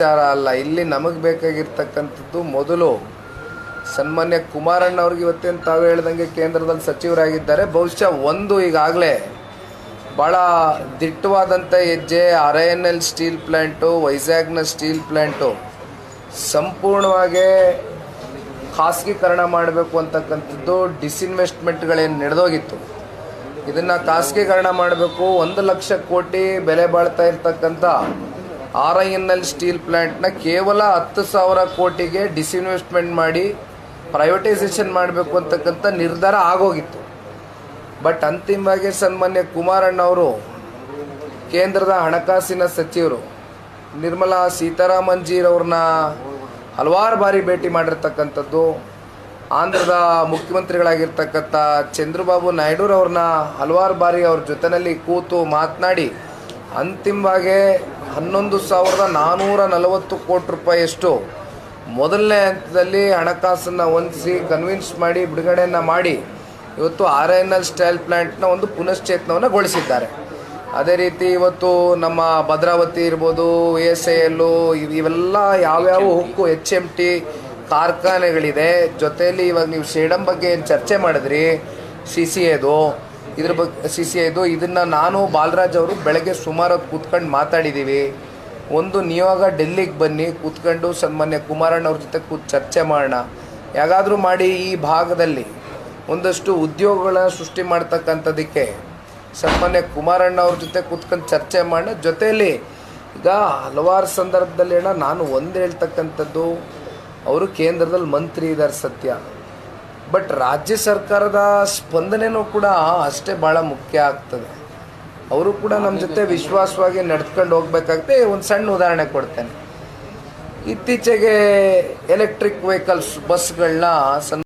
ವಿಚಾರ ಅಲ್ಲ. ಇಲ್ಲಿ ನಮಗೆ ಬೇಕಾಗಿರ್ತಕ್ಕಂಥದ್ದು ಮೊದಲು ಸನ್ಮಾನ್ಯ ಕುಮಾರಣ್ಣವ್ರಿಗೆ ಇವತ್ತೇನು ತಾವು ಹೇಳ್ದಂಗೆ ಕೇಂದ್ರದಲ್ಲಿ ಸಚಿವರಾಗಿದ್ದಾರೆ. ಬಹುಶಃ ಒಂದು ಈಗಾಗಲೇ ಭಾಳ ದಿಟ್ಟವಾದಂಥ ಹೆಜ್ಜೆ RINL ಸ್ಟೀಲ್ ಪ್ಲ್ಯಾಂಟು, ವೈಜಾಗ್ನ ಸ್ಟೀಲ್ ಪ್ಲ್ಯಾಂಟು ಸಂಪೂರ್ಣವಾಗಿ ಖಾಸಗೀಕರಣ ಮಾಡಬೇಕು ಅಂತಕ್ಕಂಥದ್ದು ಡಿಸ್ಇನ್ವೆಸ್ಟ್ಮೆಂಟ್ಗಳೇನು ನಡೆದೋಗಿತ್ತು. ಇದನ್ನು ಖಾಸಗೀಕರಣ ಮಾಡಬೇಕು. 1 ಲಕ್ಷ ಕೋಟಿ ಬೆಲೆ ಬಾಳ್ತಾ ಇರ್ತಕ್ಕಂಥ RINL ಸ್ಟೀಲ್ ಪ್ಲ್ಯಾಂಟ್ನ ಕೇವಲ 10,000 ಕೋಟಿಗೆ ಡಿಸ್ಇನ್ವೆಸ್ಟ್ಮೆಂಟ್ ಮಾಡಿ ಪ್ರೈವೇಟೈಸೇಷನ್ ಮಾಡಬೇಕು ಅಂತಕ್ಕಂಥ ನಿರ್ಧಾರ ಆಗೋಗಿತ್ತು. ಬಟ್ ಅಂತಿಮವಾಗಿ ಸನ್ಮಾನ್ಯ ಕುಮಾರಣ್ಣವರು ಕೇಂದ್ರದ ಹಣಕಾಸಿನ ಸಚಿವರು ನಿರ್ಮಲಾ ಸೀತಾರಾಮನ್ ಜೀರವ್ರನ್ನ ಹಲವಾರು ಬಾರಿ ಭೇಟಿ ಮಾಡಿರ್ತಕ್ಕಂಥದ್ದು, ಆಂಧ್ರದ ಮುಖ್ಯಮಂತ್ರಿಗಳಾಗಿರ್ತಕ್ಕಂಥ ಚಂದ್ರಬಾಬು ನಾಯ್ಡುರವ್ರನ್ನ ಹಲವಾರು ಬಾರಿ ಅವ್ರ ಜೊತೆಯಲ್ಲಿ ಕೂತು ಮಾತನಾಡಿ ಅಂತಿಮವಾಗಿ 11,440 ಕೋಟಿ ರೂಪಾಯಿಯಷ್ಟು ಮೊದಲನೇ ಹಂತದಲ್ಲಿ ಹಣಕಾಸನ್ನು ಹೊಂದಿಸಿ ಕನ್ವಿನ್ಸ್ ಮಾಡಿ ಬಿಡುಗಡೆಯನ್ನು ಮಾಡಿ ಇವತ್ತು RINL ಸ್ಟೀಲ್ ಪ್ಲ್ಯಾಂಟ್ನ ಒಂದು ಪುನಶ್ಚೇತನವನ್ನುಗೊಳಿಸಿದ್ದಾರೆ. ಅದೇ ರೀತಿ ಇವತ್ತು ನಮ್ಮ ಭದ್ರಾವತಿ ಇರ್ಬೋದು, ASIL ಇವೆಲ್ಲ ಯಾವ್ಯಾವ ಉಕ್ಕು HMT ಕಾರ್ಖಾನೆಗಳಿದೆ. ಜೊತೆಯಲ್ಲಿ ಇವಾಗ ನೀವು ಸೇಡಂ ಬಗ್ಗೆ ಏನು ಚರ್ಚೆ ಮಾಡಿದ್ರಿ, CCIದು ಇದ್ರ ಬಗ್ಗೆ CCIದು ಇದನ್ನು ನಾನು ಬಾಲರಾಜ್ ಅವರು ಬೆಳಗ್ಗೆ ಸುಮಾರು ಕೂತ್ಕೊಂಡು ಮಾತಾಡಿದ್ದೀವಿ. ಒಂದು ನೀವಾಗ ಡೆಲ್ಲಿಗೆ ಬನ್ನಿ, ಕೂತ್ಕೊಂಡು ಸನ್ಮಾನ್ಯ ಕುಮಾರಣ್ಣವ್ರ ಜೊತೆ ಚರ್ಚೆ ಮಾಡೋಣ. ಯಾಗಾದರೂ ಮಾಡಿ ಈ ಭಾಗದಲ್ಲಿ ಒಂದಷ್ಟು ಉದ್ಯೋಗಗಳ ಸೃಷ್ಟಿ ಮಾಡ್ತಕ್ಕಂಥದ್ದಕ್ಕೆ ಸನ್ಮಾನ್ಯ ಕುಮಾರಣ್ಣವ್ರ ಜೊತೆ ಕೂತ್ಕೊಂಡು ಚರ್ಚೆ ಮಾಡೋಣ. ಜೊತೆಯಲ್ಲಿ ಈಗ ಹಲವಾರು ಸಂದರ್ಭದಲ್ಲಿ ನಾನು ಒಂದು ಹೇಳ್ತಕ್ಕಂಥದ್ದು, ಅವರು ಕೇಂದ್ರದಲ್ಲಿ ಮಂತ್ರಿ ಇದ್ದಾರೆ ಸತ್ಯ, ಬಟ್ ರಾಜ್ಯ ಸರ್ಕಾರದ ಸ್ಪಂದನೆಯೂ ಕೂಡ ಅಷ್ಟೇ ಭಾಳ ಮುಖ್ಯ ಆಗ್ತದೆ. ಅವರು ಕೂಡ ನಮ್ಮ ಜೊತೆ ವಿಶ್ವಾಸವಾಗಿ ನಡೆದುಕೊಂಡು ಹೋಗ್ಬೇಕಾಗುತ್ತೆ. ಒಂದು ಸಣ್ಣ ಉದಾಹರಣೆ ಕೊಡ್ತೇನೆ. ಇತ್ತೀಚೆಗೆ ಎಲೆಕ್ಟ್ರಿಕ್ ವೆಹಿಕಲ್ಸ್ ಬಸ್ಗಳನ್ನ